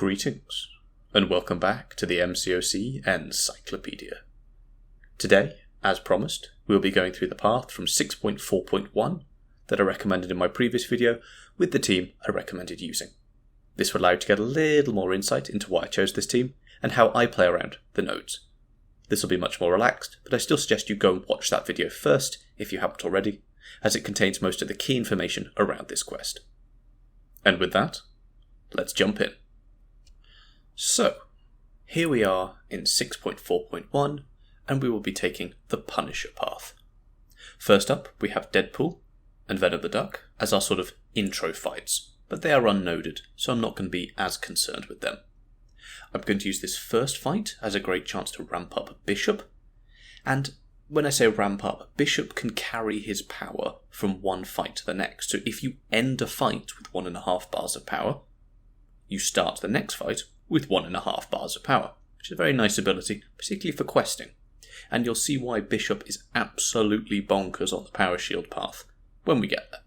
Greetings, and welcome back to the MCOC Encyclopedia. Today, as promised, we'll be going through the path from 6.4.1 that I recommended in my previous video with the team I recommended using. This will allow you to get a little more insight into why I chose this team and how I play around the nodes. This will be much more relaxed, but I still suggest you go and watch that video first if you haven't already, as it contains most of the key information around this quest. And with that, let's jump in. So, here we are in 6.4.1, and we will be taking the Punisher path. First up, we have Deadpool and Venom the Duck as our sort of intro fights, but they are unnoded, so I'm not going to be as concerned with them. I'm going to use this first fight as a great chance to ramp up Bishop, and when I say ramp up, Bishop can carry his power from one fight to the next, so if you end a fight with 1.5 bars of power, you start the next fight with 1.5 bars of power, which is a very nice ability, particularly for questing. And you'll see why Bishop is absolutely bonkers on the power shield path when we get there.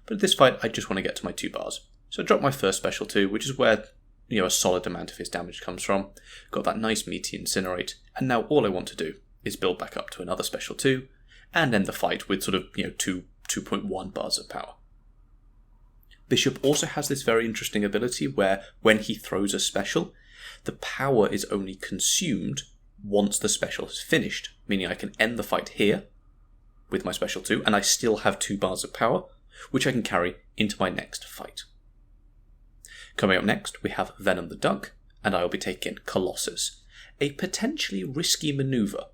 But at this fight, I just want to get to my 2 bars. So I drop my first special 2, which is where a solid amount of his damage comes from. Got that nice meaty incinerate, and now all I want to do is build back up to another special 2, and end the fight with sort of 2.1 bars of power. Bishop also has this very interesting ability where when he throws a special, the power is only consumed once the special is finished, meaning I can end the fight here with my special 2, and I still have 2 bars of power, which I can carry into my next fight. Coming up next, we have Venom the Duck, and I will be taking Colossus, a potentially risky maneuver.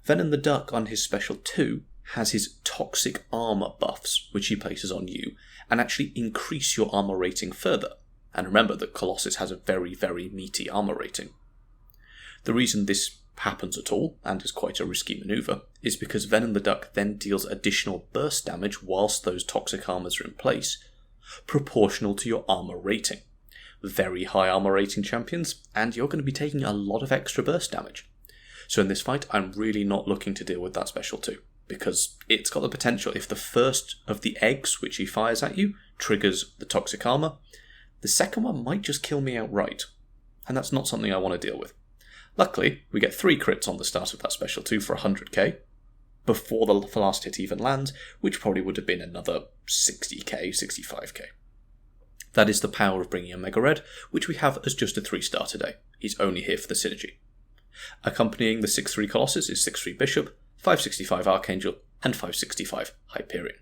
Venom the Duck on his special 2 has his toxic armor buffs, which he places on you, and actually increase your armor rating further. And remember that Colossus has a very, very meaty armor rating. The reason this happens at all, and is quite a risky maneuver, is because Venom the Duck then deals additional burst damage whilst those toxic armors are in place, proportional to your armor rating. Very high armor rating champions, and you're going to be taking a lot of extra burst damage. So in this fight, I'm really not looking to deal with that special 2. Because it's got the potential, if the first of the eggs which he fires at you triggers the toxic armor, the second one might just kill me outright, and that's not something I want to deal with. Luckily, we get 3 crits on the start of that special 2 for 100k, before the last hit even lands, which probably would have been another 60k, 65k. That is the power of bringing a Mega Red, which we have as just a 3-star today. He's only here for the synergy. Accompanying the 6-3 Colossus is 6-3 Bishop, 565 Archangel, and 565 Hyperion.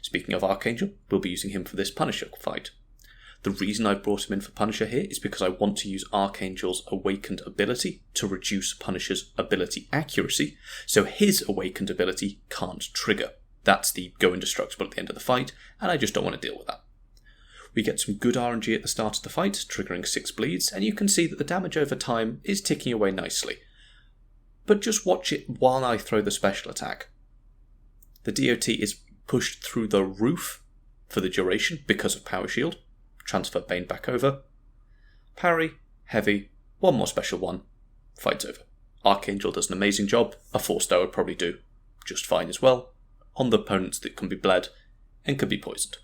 Speaking of Archangel, we'll be using him for this Punisher fight. The reason I brought him in for Punisher here is because I want to use Archangel's Awakened ability to reduce Punisher's ability accuracy, so his Awakened ability can't trigger. That's the go indestructible at the end of the fight, and I just don't want to deal with that. We get some good RNG at the start of the fight, triggering 6 bleeds, and you can see that the damage over time is ticking away nicely. But just watch it while I throw the special attack. The DOT is pushed through the roof for the duration because of Power Shield. Transfer Bane back over. Parry, heavy, 1 more special 1, fight's over. Archangel does an amazing job. A 4-star would probably do just fine as well on the opponents that can be bled and can be poisoned.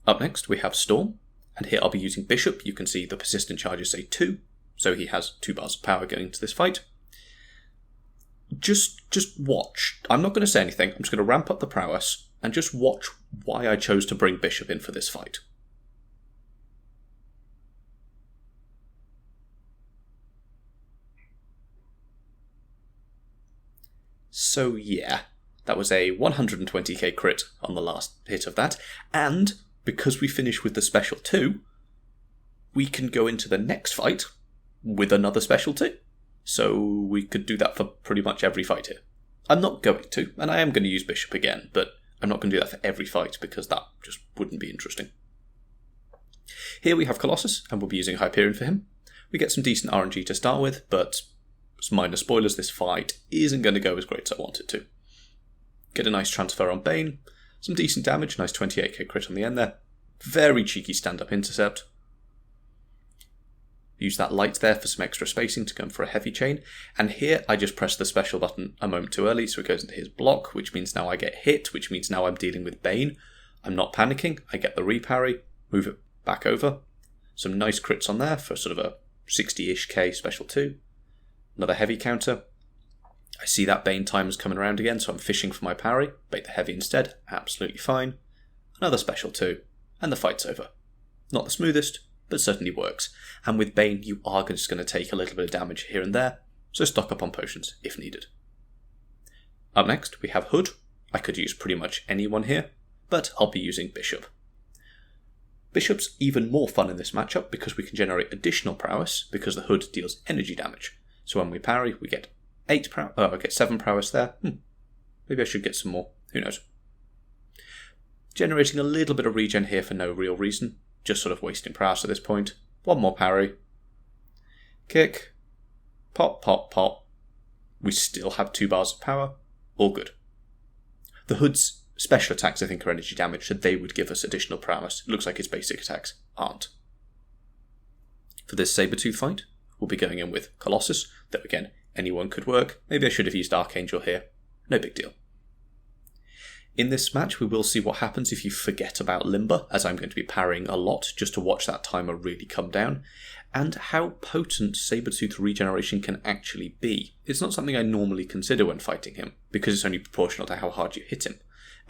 Up next we have Storm, and here I'll be using Bishop. You can see the persistent charges say 2. So he has 2 bars of power going into this fight. Just watch. I'm not going to say anything. I'm just going to ramp up the prowess and just watch why I chose to bring Bishop in for this fight. So yeah, that was a 120k crit on the last hit of that. And because we finish with the special 2, we can go into the next fight with another special 2. So we could do that for pretty much every fight here. I'm not going to, and I am going to use Bishop again, but I'm not going to do that for every fight because that just wouldn't be interesting. Here we have Colossus, and we'll be using Hyperion for him. We get some decent RNG to start with, but as minor spoilers, this fight isn't going to go as great as I want it to. Get a nice transfer on Bane, some decent damage, nice 28k crit on the end there. Very cheeky stand-up intercept. Use that light there for some extra spacing to come for a heavy chain. And here I just pressed the special button a moment too early, so it goes into his block, which means now I get hit, which means now I'm dealing with Bane. I'm not panicking, I get the reparry, move it back over. Some nice crits on there for sort of a 60-ish K special 2. Another heavy counter. I see that Bane timer's coming around again, so I'm fishing for my parry. Bait the heavy instead. Absolutely fine. Another special 2. And the fight's over. Not the smoothest, but certainly works. And with Bane, you are just going to take a little bit of damage here and there, so stock up on potions if needed. Up next, we have Hood. I could use pretty much anyone here, but I'll be using Bishop. Bishop's even more fun in this matchup because we can generate additional prowess because the Hood deals energy damage. So when we parry, we get 7 prowess there. Maybe I should get some more. Who knows? Generating a little bit of regen here for no real reason. Just sort of wasting prowess at this point. One more parry. Kick. Pop, pop, pop. We still have 2 bars of power. All good. The Hood's special attacks, I think, are energy damage, so they would give us additional prowess. It looks like his basic attacks aren't. For this Sabertooth fight, we'll be going in with Colossus, though again, anyone could work. Maybe I should have used Archangel here. No big deal. In this match, we will see what happens if you forget about Limber, as I'm going to be parrying a lot just to watch that timer really come down, and how potent Sabertooth regeneration can actually be. It's not something I normally consider when fighting him, because it's only proportional to how hard you hit him,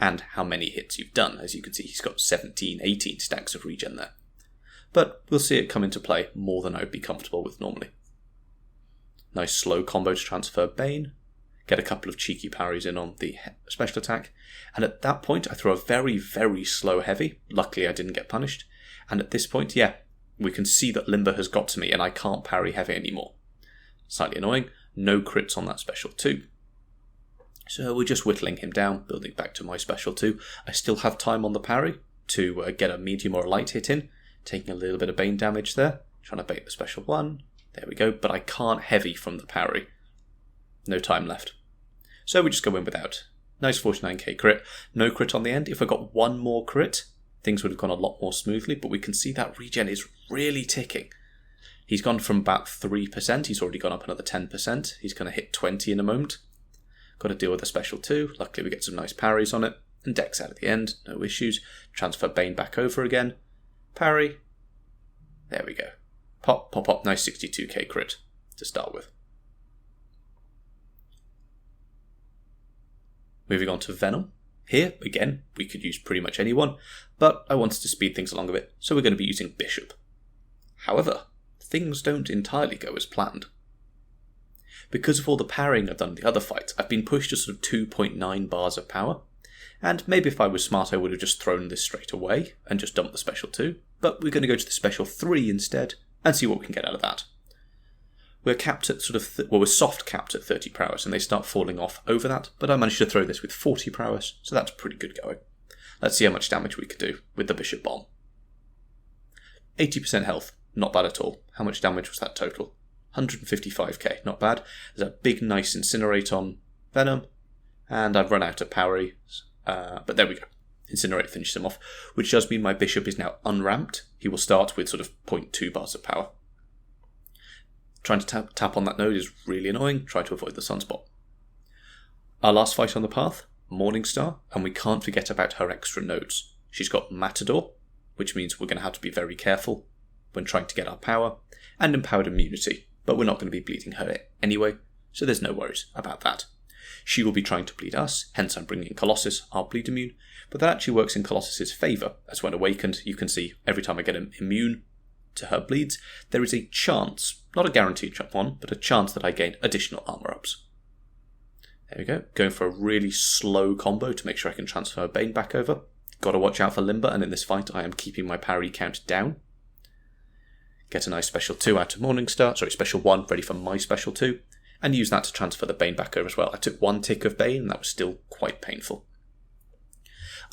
and how many hits you've done. As you can see, he's got 17, 18 stacks of regen there. But we'll see it come into play more than I would be comfortable with normally. Nice slow combo to transfer Bane. Get a couple of cheeky parries in on the special attack. And at that point, I throw a very, very slow heavy. Luckily, I didn't get punished. And at this point, yeah, we can see that Limber has got to me and I can't parry heavy anymore. Slightly annoying. No crits on that special 2. So we're just whittling him down, building back to my special 2. I still have time on the parry to get a medium or a light hit in. Taking a little bit of Bane damage there. Trying to bait the special 1. There we go. But I can't heavy from the parry. No time left. So we just go in without. Nice 49k crit. No crit on the end. If I got one more crit, things would have gone a lot more smoothly, but we can see that regen is really ticking. He's gone from about 3%. He's already gone up another 10%. He's going to hit 20 in a moment. Got to deal with a special 2. Luckily we get some nice parries on it. And Dex out at the end. No issues. Transfer Bane back over again. Parry. There we go. Pop, pop, pop. Nice 62k crit to start with. Moving on to Venom. Here, again, we could use pretty much anyone, but I wanted to speed things along a bit, so we're going to be using Bishop. However, things don't entirely go as planned. Because of all the parrying I've done in the other fights, I've been pushed to sort of 2.9 bars of power, and maybe if I was smart I would have just thrown this straight away and just dumped the special 2, but we're going to go to the special 3 instead and see what we can get out of that. We're capped at we're soft capped at 30 prowess and they start falling off over that, but I managed to throw this with 40 prowess, so that's pretty good going. Let's see how much damage we could do with the Bishop Bomb. 80% health, not bad at all. How much damage was that total? 155k, not bad. There's a big nice Incinerate on Venom, and I've run out of parry, but there we go. Incinerate finishes him off, which does mean my Bishop is now unramped. He will start with sort of 0.2 bars of power. Trying to tap on that node is really annoying. Try to avoid the sunspot. Our last fight on the path, Morningstar, and we can't forget about her extra nodes. She's got Matador, which means we're going to have to be very careful when trying to get our power, and Empowered Immunity, but we're not going to be bleeding her anyway, so there's no worries about that. She will be trying to bleed us, hence I'm bringing Colossus, our bleed immune, but that actually works in Colossus's favour, as when awakened, you can see every time I get him immune to her bleeds, there is a chance, not a guaranteed one, but a chance that I gain additional armor ups. There we go, going for a really slow combo to make sure I can transfer Bane back over. Gotta watch out for Limber, and in this fight I am keeping my parry count down. Get a nice special 2 out of Morningstar, special 1 ready for my special 2, and use that to transfer the Bane back over as well. I took 1 tick of Bane, and that was still quite painful.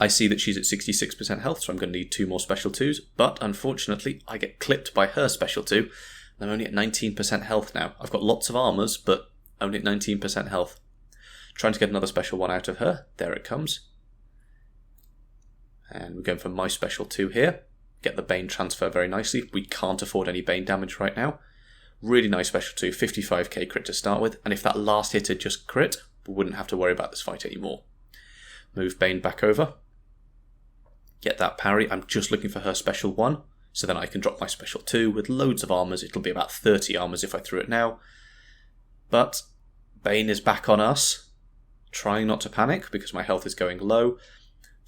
I see that she's at 66% health, so I'm going to need 2 more special 2s, but unfortunately I get clipped by her special 2, and I'm only at 19% health now. I've got lots of armors, but only at 19% health. Trying to get another special 1 out of her. There it comes. And we're going for my special 2 here. Get the Bane transfer very nicely. We can't afford any Bane damage right now. Really nice special 2, 55k crit to start with, and if that last hit had just crit, we wouldn't have to worry about this fight anymore. Move Bane back over. Get that parry. I'm just looking for her special 1. so then I can drop my special 2 with loads of armors. It'll be about 30 armors if I threw it now. But Bane is back on us. Trying not to panic because my health is going low.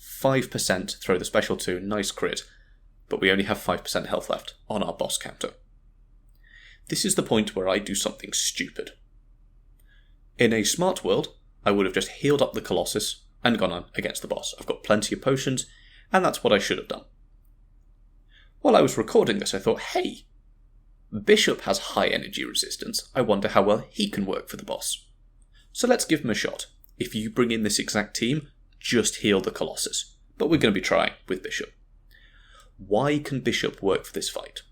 5% throw the special 2, nice crit. But we only have 5% health left on our boss counter. This is the point where I do something stupid. In a smart world, I would have just healed up the Colossus and gone on against the boss. I've got plenty of potions, and that's what I should have done. While I was recording this, I thought, hey, Bishop has high energy resistance. I wonder how well he can work for the boss. So let's give him a shot. If you bring in this exact team, just heal the Colossus. But we're going to be trying with Bishop. Why can Bishop work for this fight?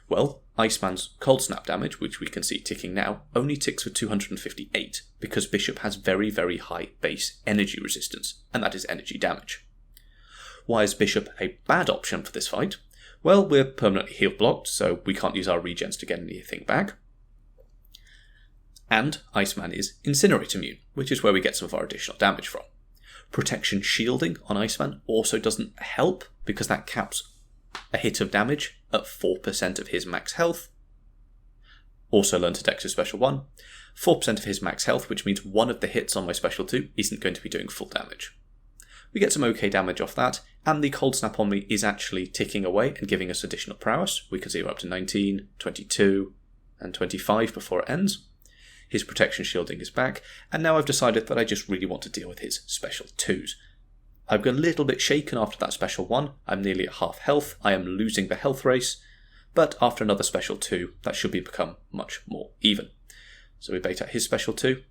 Well, Iceman's cold snap damage, which we can see ticking now, only ticks for 258, because Bishop has very, very high base energy resistance, and that is energy damage. Why is Bishop a bad option for this fight? Well, we're permanently heal blocked, so we can't use our regens to get anything back. And Iceman is Incinerate immune, which is where we get some of our additional damage from. Protection shielding on Iceman also doesn't help, because that caps a hit of damage at 4% of his max health. Also learn to dex his special 1. 4% of his max health, which means one of the hits on my special 2 isn't going to be doing full damage. We get some okay damage off that, and the cold snap on me is actually ticking away and giving us additional prowess. We can see we're up to 19, 22, and 25 before it ends. His protection shielding is back, and now I've decided that I just really want to deal with his special 2s. I've got a little bit shaken after that special 1, I'm nearly at half health, I am losing the health race, but after another special 2, that should become much more even. So we bait out his special 2.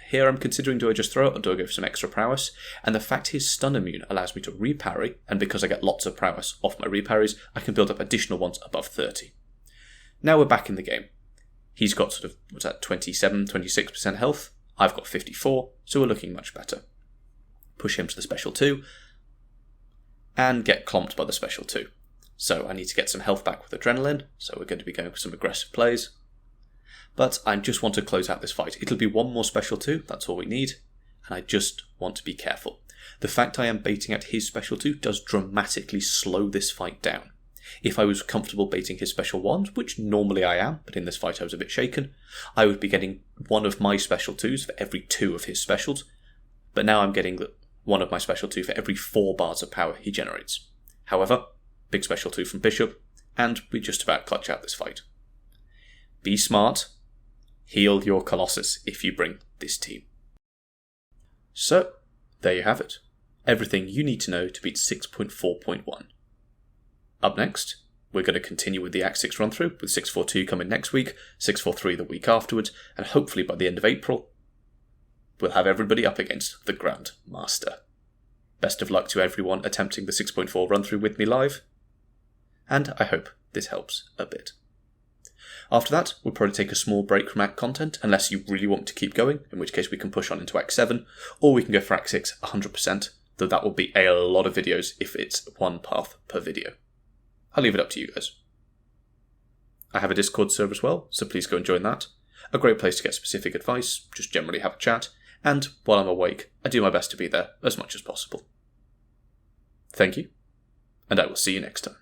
Here I'm considering, do I just throw it or do I go for some extra prowess? And the fact his stun immune allows me to reparry, and because I get lots of prowess off my reparries, I can build up additional ones above 30. Now we're back in the game. He's got sort of, 27, 26% health, I've got 54, so we're looking much better. Push him to the special 2, and get clomped by the special 2. So I need to get some health back with adrenaline, so we're going to be going for some aggressive plays. But I just want to close out this fight. It'll be one more special 2, that's all we need, and I just want to be careful. The fact I am baiting out his special 2 does dramatically slow this fight down. If I was comfortable baiting his special 1s, which normally I am, but in this fight I was a bit shaken, I would be getting one of my special 2s for every 2 of his specials, but now I'm getting one of my special 2 for every 4 bars of power he generates. However, big special 2 from Bishop, and we just about clutch out this fight. Be smart, heal your Colossus if you bring this team. So, there you have it. Everything you need to know to beat 6.4.1. Up next, we're going to continue with the Act 6 run-through, with 642 coming next week, 643 the week afterwards, and hopefully by the end of April, we'll have everybody up against the Grand Master. Best of luck to everyone attempting the 6.4 run-through with me live, and I hope this helps a bit. After that, we'll probably take a small break from Act content, unless you really want to keep going, in which case we can push on into Act 7, or we can go for Act 6 100%, though that will be a lot of videos if it's one path per video. I'll leave it up to you guys. I have a Discord server as well, so please go and join that. A great place to get specific advice, just generally have a chat, and while I'm awake, I do my best to be there as much as possible. Thank you, and I will see you next time.